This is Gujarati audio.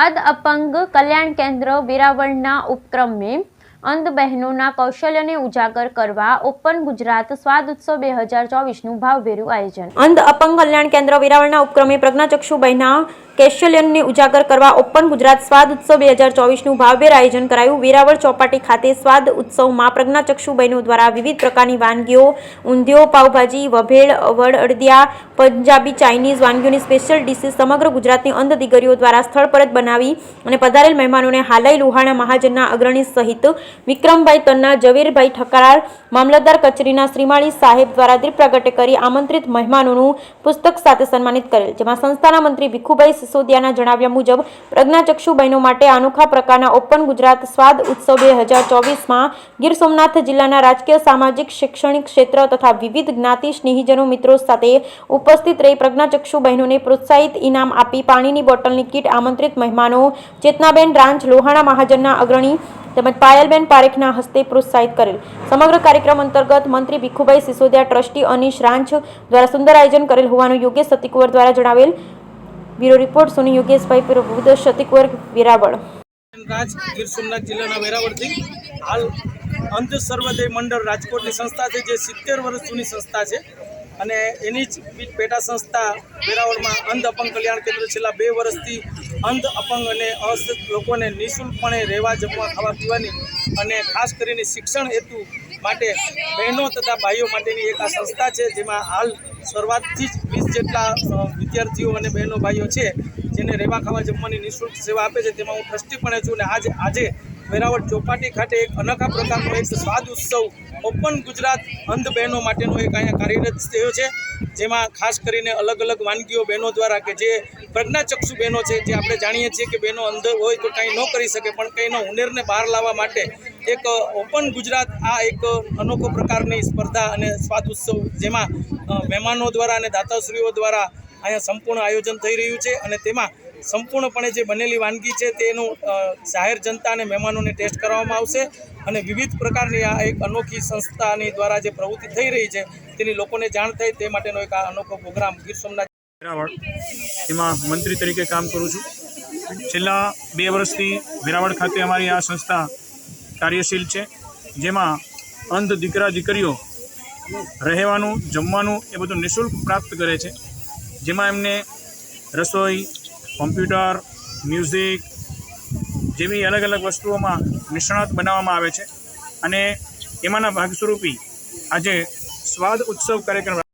અંધ અપંગ કલ્યાણ કેન્દ્ર વેરાવળના ઉપક્રમે અંધ બહેનોના કૌશલ્યને ઉજાગર કરવા ઓપન ગુજરાત સ્વાદ ઉત્સવ 2024નું ભાવભેરું આયોજન। અંધ અપંગ કલ્યાણ કેન્દ્ર વેરાવળના ઉપક્રમે પ્રજ્ઞાચક્ષુ બહેનોના કૌશલ્યને ઉજાગર કરવા ઓપન ગુજરાત સ્વાદ ઉત્સવ 2024નું ભાવભેર આયોજન કરાયું। વેરાવળ ચોપાટી ખાતે સ્વાદ ઉત્સવમાં પ્રજ્ઞાચક્ષુ બહેનો દ્વારા વિવિધ પ્રકારની વાનગીઓ, ઊંધિયો, પાવભાજી, વભેળ, અવળ, અડદિયા, પંજાબી, ચાઇનીઝ વાનગીઓની સ્પેશિયલ ડિશિસ સમગ્ર ગુજરાતની અંધ દીકરીઓ દ્વારા સ્થળ પર જ બનાવી અને પધારેલ મહેમાનોને હાલાઈ લુહાણા મહાજનના અગ્રણી સહિત વિક્રમભાઈ તન્ના, ઝવેરભાઈ ઠકરાર, મામલતદાર કચેરીના શ્રીમાળી સાહેબ દ્વારા દીપ પ્રાગટ્ય કરી આમંત્રિત મહેમાનોનું પુસ્તક સાથે સન્માનિત કરેલ। જેમાં સંસ્થાના મંત્રી ભીખુભાઈ સિસોદિયાના જણાવ્યા મુજબ પ્રજ્ઞાચક્ષુ બહેનો માટે અનોખા પ્રકારના ઓપન ગુજરાત સ્વાદ ઉત્સવ 2024માં ગીર સોમનાથ જિલ્લાના રાજકીય, સામાજિક, શૈક્ષણિક ક્ષેત્ર તથા વિવિધ જ્ઞાતિ સ્નેહીજનો મિત્રો સાથે ઉપસ્થિત રહી પ્રજ્ઞાચક્ષુ બહેનોને પ્રોત્સાહિત ઇનામ આપી પાણીની બોટલની કીટ આમંત્રિત મહેમાનો ચેતનાબેન રાંચ લોહાણા મહાજનના અગ્રણી તેમજ પાયલબેન પારેખના હસ્તે પ્રોત્સાહિત કરેલ। સમગ્ર કાર્યક્રમ અંતર્ગત મંત્રી ભીખુભાઈ સિસોદિયા, ટ્રસ્ટી અનીશ રાંચ દ્વારા સુંદર આયોજન કરેલ હોવાનું યોગેશ સતીકુંવર દ્વારા જણાવેલ। બ્યુરો રિપોર્ટ સોની યોગેશભાઈ પ્રભુદ સતીકુંવર વેરાવળ। રાજ ગીર સોમનાથ જિલ્લાના વેરાવળથી હાલ અંધ સર્વોદય મંડળ રાજકોટની સંસ્થા છે, જે 70 વર્ષ જૂની સંસ્થા છે અને એની જ પેટા સંસ્થા વેરાવળમાં અંધ અપંગ કલ્યાણ કેન્દ્ર છેલ્લા 2 વર્ષથી અંધ અપંગ અને અસ્વસ્થ લોકોને નિઃશુલ્કપણે રહેવા, જમવા, ખાવા પીવાની અને ખાસ કરીને શિક્ષણ હેતુ માટે બહેનો તથા ભાઈઓ માટેની એક આ સંસ્થા છે, જેમાં હાલ શરૂઆતથી જ 20 જેટલા વિદ્યાર્થીઓ અને બહેનો ભાઈઓ છે જેને રહેવા, ખાવા, જમવાની નિઃશુલ્ક સેવા આપે છે। તેમાં હું ટ્રસ્ટી પણ છું અને આજે વેરાવળ ચોપાટી ખાતે એક અનોખા પ્રકારનો એક સ્વાદ ઉત્સવ ઓપન ગુજરાત અંધ બહેનો માટેનો એક અહીંયા કાર્યરત થયો છે, જેમાં ખાસ કરીને અલગ અલગ વાનગીઓ બહેનો દ્વારા કે જે પ્રજ્ઞાચક્ષુ બહેનો છે, જે આપણે જાણીએ છીએ કે બહેનો અંધ હોય તો કંઈ ન કરી શકે, પણ કંઈનો હુનરને બહાર લાવવા માટે એક ઓપન ગુજરાત આ એક અનોખો પ્રકારની સ્પર્ધા અને સ્વાદ ઉત્સવ, જેમાં મહેમાનો દ્વારા અને દાતાશ્રીઓ દ્વારા અહીંયા સંપૂર્ણ આયોજન થઈ રહ્યું છે અને તેમાં સંપૂર્ણપણે જે બનેલી વાનગી છે તેનું જાહેર જનતા અને મહેમાનોને ટેસ્ટ કરવામાં આવશે અને વિવિધ પ્રકારની આ એક અનોખી સંસ્થાની દ્વારા જે પ્રવૃત્તિ થઈ રહી છે તેની લોકોને જાણ થાય તે માટેનો એક આ અનોખો પ્રોગ્રામ ગીર સોમનાથ વેરાવળ એમાં મંત્રી તરીકે કામ કરું છું। છેલ્લા 2 વર્ષથી વેરાવળ ખાતે અમારી આ સંસ્થા કાર્યશીલ છે, જેમાં અંધ દીકરા દીકરીઓ રહેવાનું, જમવાનું એ બધું નિઃશુલ્ક પ્રાપ્ત કરે છે, જેમાં એમને રસોઈ, કોમ્પ્યુટર, મ્યુઝિક જેવી અલગ અલગ વસ્તુઓમાં નિષ્ણાત બનાવવામાં આવે છે અને એમાંના ભાગ સ્વરૂપી આજે સ્વાદ ઉત્સવ કાર્યક્રમ